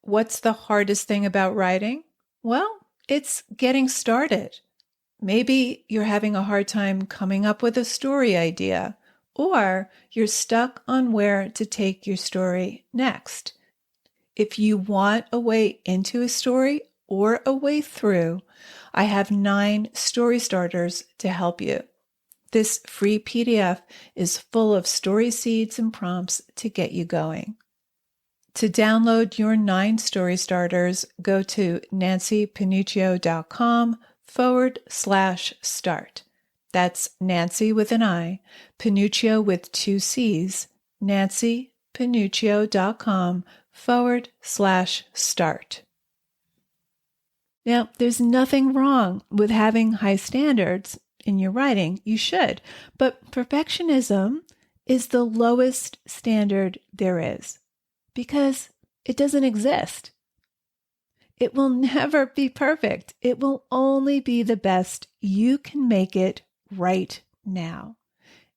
What's the hardest thing about writing? Well, it's getting started. Maybe you're having a hard time coming up with a story idea, or you're stuck on where to take your story next. If you want a way into a story or a way through, I have 9 story starters to help you. This free PDF is full of story seeds and prompts to get you going. To download your 9 story starters, go to nancypanuccio.com/start. That's Nancy with an I, Panuccio with 2 C's, nancypanuccio.com/start. Now, there's nothing wrong with having high standards in your writing. You should, but perfectionism is the lowest standard there is because it doesn't exist. It will never be perfect. It will only be the best you can make it right now.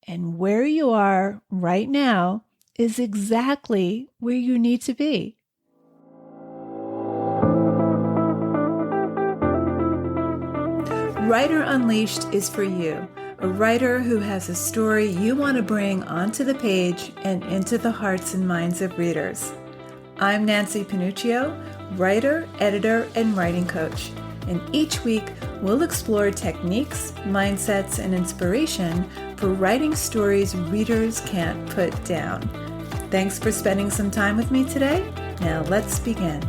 And where you are right now is exactly where you need to be. Writer Unleashed is for you, a writer who has a story you want to bring onto the page and into the hearts and minds of readers. I'm Nancy Panuccio, writer, editor, and writing coach. And each week, we'll explore techniques, mindsets, and inspiration for writing stories readers can't put down. Thanks for spending some time with me today. Now let's begin.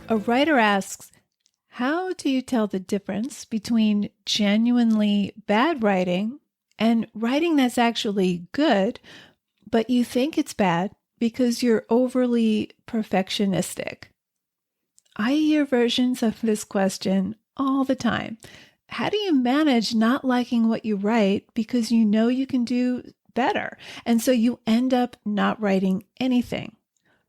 A writer asks, how do you tell the difference between genuinely bad writing and writing that's actually good, but you think it's bad because you're overly perfectionistic? I hear versions of this question all the time. How do you manage not liking what you write because you know you can do better, and so you end up not writing anything?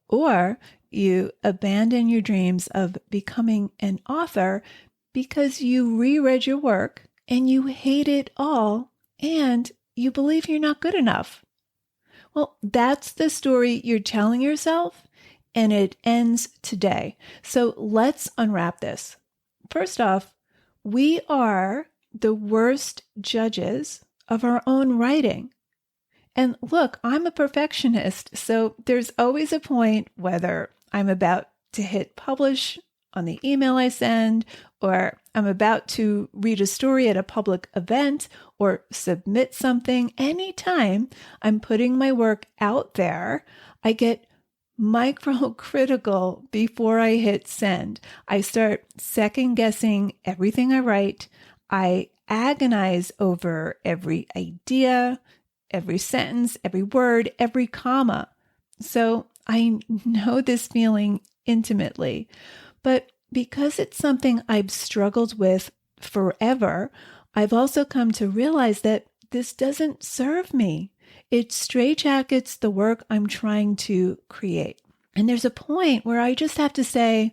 Or you abandon your dreams of becoming an author because you reread your work and you hate it all and you believe you're not good enough. Well, that's the story you're telling yourself, and it ends today. So let's unwrap this. First off, we are the worst judges of our own writing. And look, I'm a perfectionist, so there's always a point whether I'm about to hit publish on the email I send, or I'm about to read a story at a public event or submit something. Anytime I'm putting my work out there, I get micro-critical before I hit send. I start second-guessing everything I write. I agonize over every idea, every sentence, every word, every comma. So I know this feeling intimately, but because it's something I've struggled with forever, I've also come to realize that this doesn't serve me. It straitjackets the work I'm trying to create. And there's a point where I just have to say,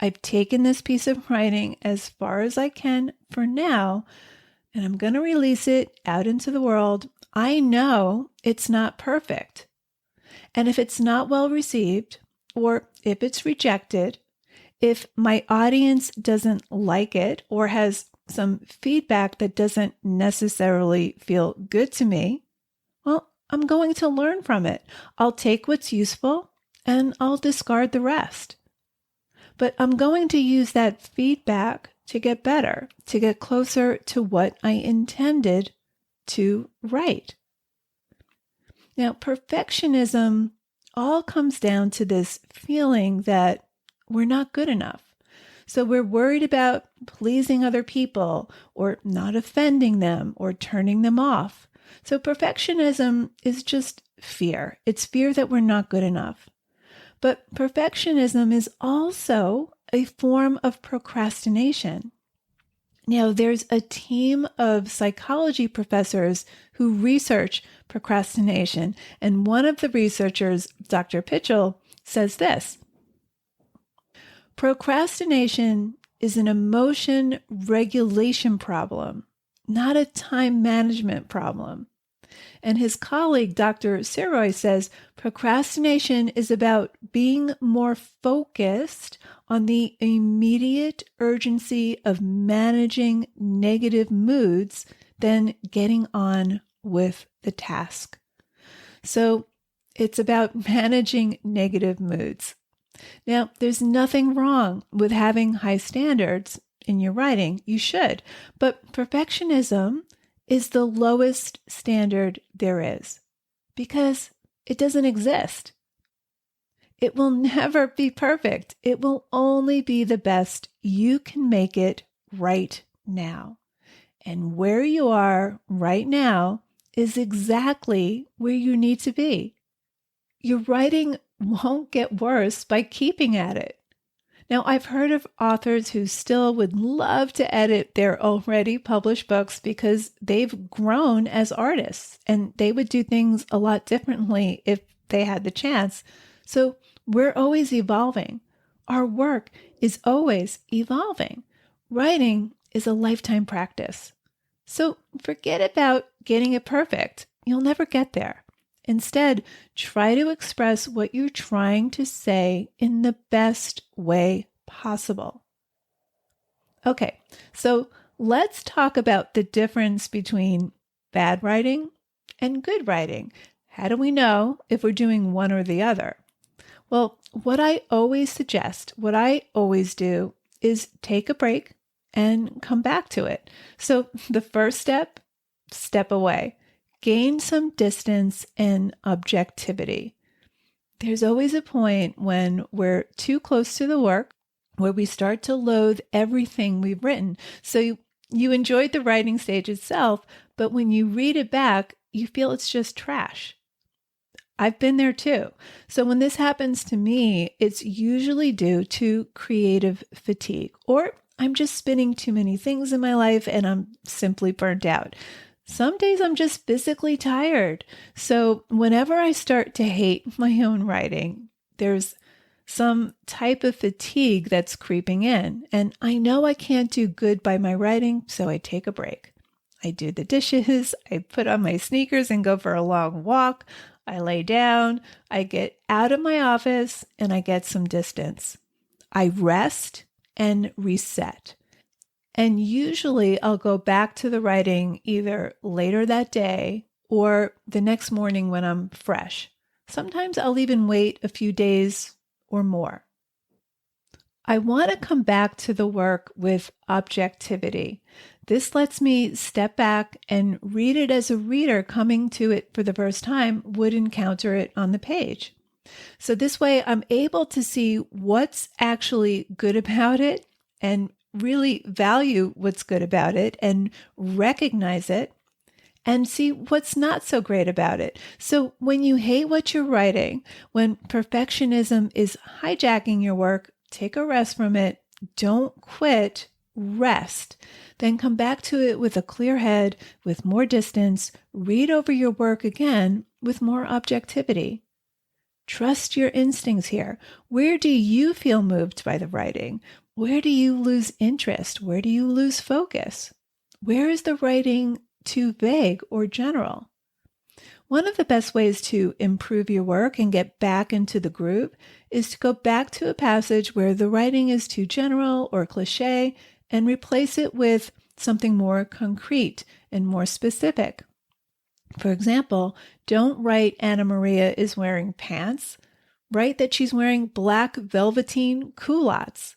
I've taken this piece of writing as far as I can for now, and I'm going to release it out into the world. I know it's not perfect. And if it's not well received, or if it's rejected, if my audience doesn't like it or has some feedback that doesn't necessarily feel good to me, well, I'm going to learn from it. I'll take what's useful and I'll discard the rest. But I'm going to use that feedback to get better, to get closer to what I intended to write. Now, perfectionism all comes down to this feeling that we're not good enough. So we're worried about pleasing other people or not offending them or turning them off. So perfectionism is just fear. It's fear that we're not good enough. But perfectionism is also a form of procrastination. Now, there's a team of psychology professors who research procrastination, and one of the researchers, Dr. Pitchell, says this: procrastination is an emotion regulation problem, not a time management problem. And his colleague, Dr. Siroy, says procrastination is about being more focused on the immediate urgency of managing negative moods than getting on with the task. So it's about managing negative moods. Now, there's nothing wrong with having high standards in your writing. You should. But perfectionism is the lowest standard there is because it doesn't exist. It will never be perfect. It will only be the best you can make it right now. And where you are right now is exactly where you need to be. Your writing won't get worse by keeping at it. Now, I've heard of authors who still would love to edit their already published books because they've grown as artists and they would do things a lot differently if they had the chance. So we're always evolving. Our work is always evolving. Writing is a lifetime practice. So forget about getting it perfect. You'll never get there. Instead, try to express what you're trying to say in the best way possible. Okay, so let's talk about the difference between bad writing and good writing. How do we know if we're doing one or the other? Well, what I always suggest, what I always do is take a break and come back to it. So the first step away. Gain some distance and objectivity. There's always a point when we're too close to the work where we start to loathe everything we've written. So you enjoyed the writing stage itself, but when you read it back, you feel it's just trash. I've been there too. So when this happens to me, it's usually due to creative fatigue, or I'm just spinning too many things in my life and I'm simply burnt out. Some days I'm just physically tired. So whenever I start to hate my own writing, there's some type of fatigue that's creeping in. And I know I can't do good by my writing, so I take a break. I do the dishes, I put on my sneakers and go for a long walk. I lay down, I get out of my office, and I get some distance. I rest and reset. And usually I'll go back to the writing either later that day or the next morning when I'm fresh. Sometimes I'll even wait a few days or more. I want to come back to the work with objectivity. This lets me step back and read it as a reader coming to it for the first time would encounter it on the page. So this way I'm able to see what's actually good about it and really value what's good about it and recognize it and see what's not so great about it. So when you hate what you're writing, when perfectionism is hijacking your work, take a rest from it. Don't quit. Rest. Then come back to it with a clear head, with more distance. Read over your work again with more objectivity. Trust your instincts here. Where do you feel moved by the writing? Where do you lose interest? Where do you lose focus? Where is the writing too vague or general? One of the best ways to improve your work and get back into the groove is to go back to a passage where the writing is too general or cliche and replace it with something more concrete and more specific. For example, don't write Anna Maria is wearing pants. Write that she's wearing black velveteen culottes.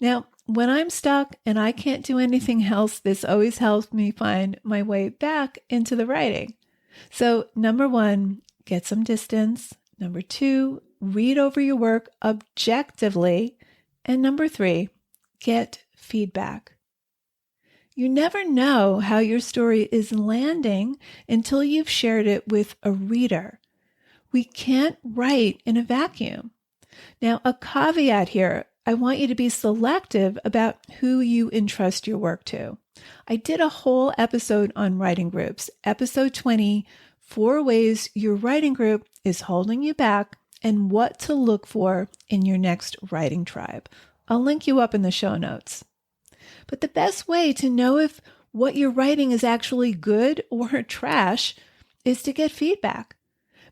Now, when I'm stuck and I can't do anything else, this always helps me find my way back into the writing. So, number one, get some distance. Number two, read over your work objectively. And number three, get feedback. You never know how your story is landing until you've shared it with a reader. We can't write in a vacuum. Now, a caveat here. I want you to be selective about who you entrust your work to. I did a whole episode on writing groups, episode 20, 4 ways your writing group is holding you back and what to look for in your next writing tribe. I'll link you up in the show notes. But the best way to know if what you're writing is actually good or trash is to get feedback.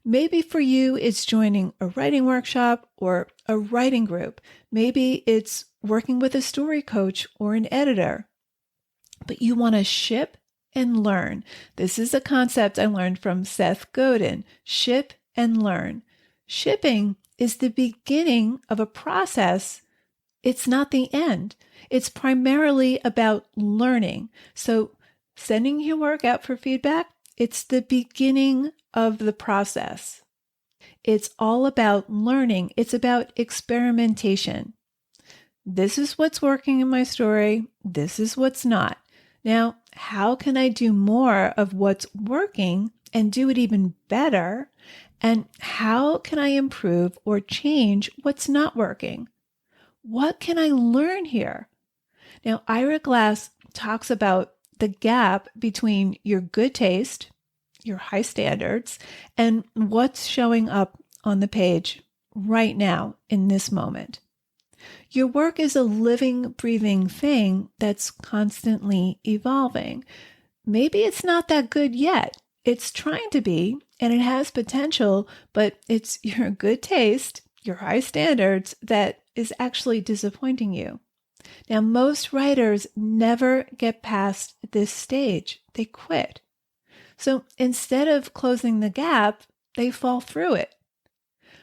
Maybe for you, it's joining a writing workshop or a writing group. Maybe it's working with a story coach or an editor. But you want to ship and learn. This is a concept I learned from Seth Godin. Ship and learn. Shipping is the beginning of a process. It's not the end. It's primarily about learning. So sending your work out for feedback, it's the beginning of the process. It's all about learning. It's about experimentation. This is what's working in my story. This is what's not. Now, how can I do more of what's working and do it even better? And how can I improve or change what's not working? What can I learn here? Now, Ira Glass talks about the gap between your good taste, your high standards, and what's showing up on the page right now in this moment. Your work is a living, breathing thing that's constantly evolving. Maybe it's not that good yet. It's trying to be, and it has potential, but it's your good taste, your high standards that is actually disappointing you. Now, most writers never get past this stage. They quit. So instead of closing the gap, they fall through it.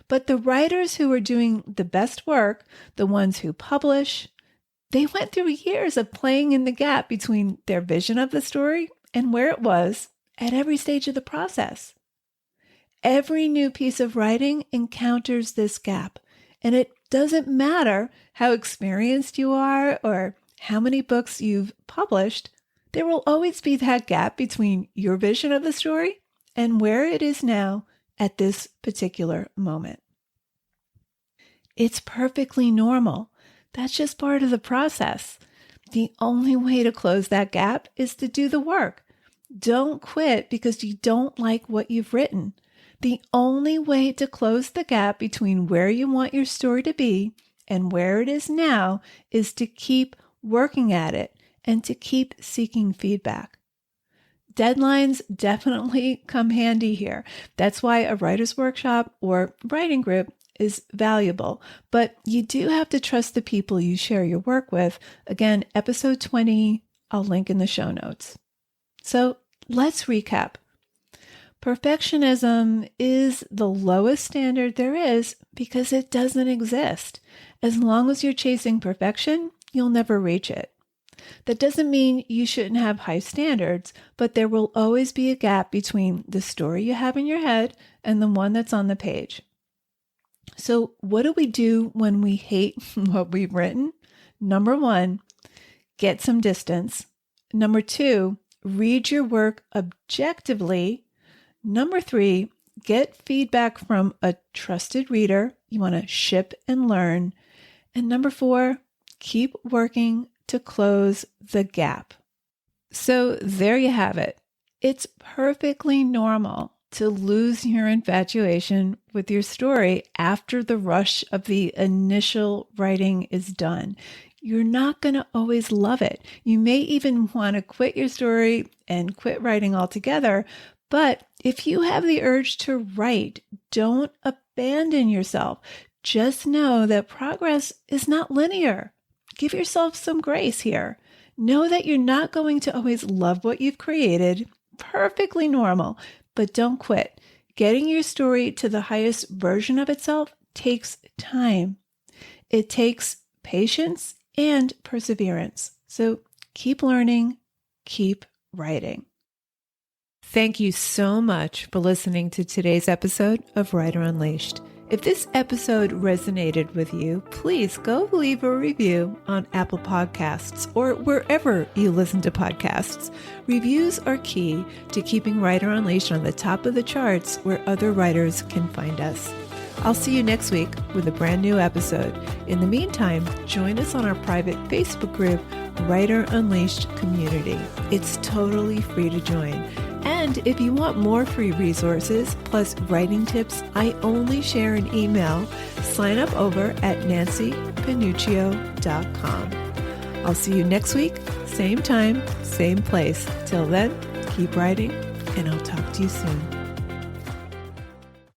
But the writers who are doing the best work, the ones who publish, they went through years of playing in the gap between their vision of the story and where it was at every stage of the process. Every new piece of writing encounters this gap, and it doesn't matter how experienced you are or how many books you've published, there will always be that gap between your vision of the story and where it is now at this particular moment. It's perfectly normal. That's just part of the process. The only way to close that gap is to do the work. Don't quit because you don't like what you've written. The only way to close the gap between where you want your story to be and where it is now is to keep working at it and to keep seeking feedback. Deadlines definitely come handy here. That's why a writer's workshop or writing group is valuable, but you do have to trust the people you share your work with. Again, episode 20, I'll link in the show notes. So let's recap. Perfectionism is the lowest standard there is because it doesn't exist. As long as you're chasing perfection, you'll never reach it. That doesn't mean you shouldn't have high standards, but there will always be a gap between the story you have in your head and the one that's on the page. So what do we do when we hate what we've written? Number 1, get some distance. Number 2, read your work objectively. Number 3, get feedback from a trusted reader. You want to ship and learn. And number 4, keep working to close the gap. So there you have it. It's perfectly normal to lose your infatuation with your story after the rush of the initial writing is done. You're not going to always love it. You may even want to quit your story and quit writing altogether. But if you have the urge to write, don't abandon yourself. Just know that progress is not linear. Give yourself some grace here. Know that you're not going to always love what you've created. Perfectly normal, but don't quit. Getting your story to the highest version of itself takes time. It takes patience and perseverance. So keep learning, keep writing. Thank you so much for listening to today's episode of Writer Unleashed. If this episode resonated with you, please go leave a review on Apple Podcasts or wherever you listen to podcasts. Reviews are key to keeping Writer Unleashed on the top of the charts where other writers can find us. I'll see you next week with a brand new episode. In the meantime, join us on our private Facebook group, Writer Unleashed Community. It's totally free to join. And if you want more free resources plus writing tips I only share in email, sign up over at nancypanuccio.com. I'll see you next week, same time, same place. Till then, keep writing, and I'll talk to you soon.